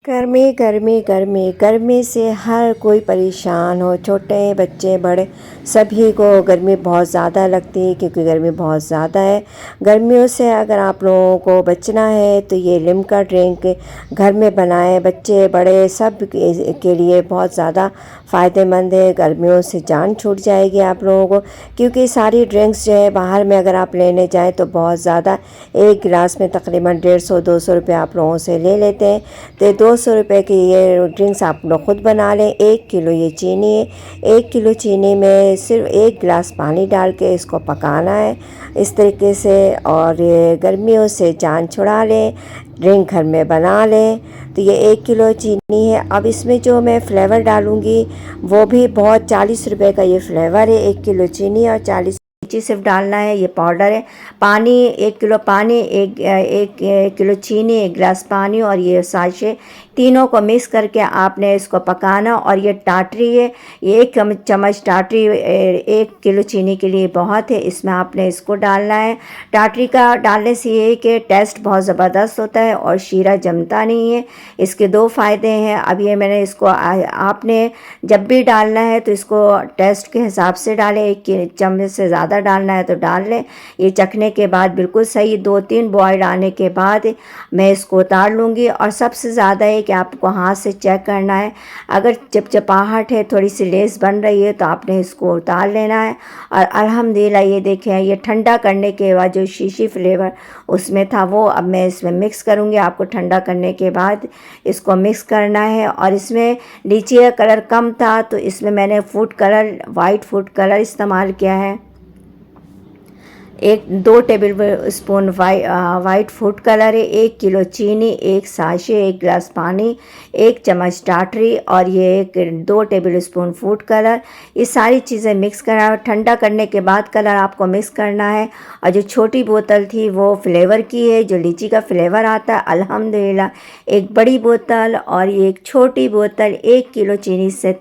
गर्मी गर्मी गर्मी गर्मी से हर कोई परेशान हो, छोटे बच्चे बड़े सभी को गर्मी बहुत ज़्यादा लगती है क्योंकि गर्मी बहुत ज़्यादा है। गर्मियों से अगर आप लोगों को बचना है तो ये लिम्का ड्रिंक घर में बनाएं, बच्चे बड़े सब के लिए बहुत ज़्यादा फ़ायदेमंद है। गर्मियों से जान छूट जाएगी आप लोगों को, क्योंकि सारी ड्रिंक्स जो है बाहर में अगर आप लेने जाएँ तो बहुत ज़्यादा, एक गिलास में तकरीबन 150-200 रुपये आप लोगों से ले लेते हैं। तो 200 रुपये की ये ड्रिंक्स आप लोग ख़ुद बना लें। 1 किलो ये चीनी है, 1 किलो चीनी में सिर्फ 1 गिलास पानी डाल के इसको पकाना है इस तरीके से, और ये गर्मियों से जान छुड़ा लें, ड्रिंक घर में बना लें। तो ये 1 किलो चीनी है। अब इसमें जो मैं फ्लेवर डालूँगी वो भी बहुत 40 रुपये का ये फ्लेवर है। 1 किलो चीनी और 40 नीचे सिर्फ डालना है, ये पाउडर है। पानी 1 किलो पानी, एक किलो चीनी, 1 गिलास पानी और ये साशे, तीनों को मिक्स करके आपने इसको पकाना। और ये टाटरी है, ये 1 चम्मच टाटरी 1 किलो चीनी के लिए बहुत है, इसमें आपने इसको डालना है। टाटरी का डालने से ये कि टेस्ट बहुत ज़बरदस्त होता है और शीरा जमता नहीं है। इसके 2 फ़ायदे हैं। अब ये मैंने इसको आपने जब भी डालना है तो इसको टेस्ट के हिसाब से डालें, 1 चम्मच से ज़्यादा डालना है तो डाल लें। ये चखने के बाद बिल्कुल सही 2-3 बॉयल आने के बाद मैं इसको उतार लूँगी। और सबसे ज़्यादा है कि आपको हाथ से चेक करना है, अगर चिपचिपाहट है, थोड़ी सी लेस बन रही है तो आपने इसको उतार लेना है। और अल्हम्दुलिल्लाह ये देखें, ये ठंडा करने के बाद जो शीशी फ्लेवर उसमें था वो अब मैं इसमें मिक्स करूँगी। आपको ठंडा करने के बाद इसको मिक्स करना है। और इसमें लीची का कलर कम था तो इसमें मैंने food colour, white food colour इस्तेमाल किया है। 2 table spoon white food colour है, 1 किलो चीनी, 1 साशे, 1 गिलास पानी, 1 चम्मच टाटरी और ये 2 टेबल स्पून फूड कलर। ये सारी चीज़ें मिक्स करना है। ठंडा करने के बाद कलर आपको मिक्स करना है। और जो छोटी बोतल थी वो फ्लेवर की है, जो लीची का फ्लेवर आता है। अल्हम्दुलिल्लाह एक बड़ी बोतल और एक छोटी बोतल 1 किलो चीनी से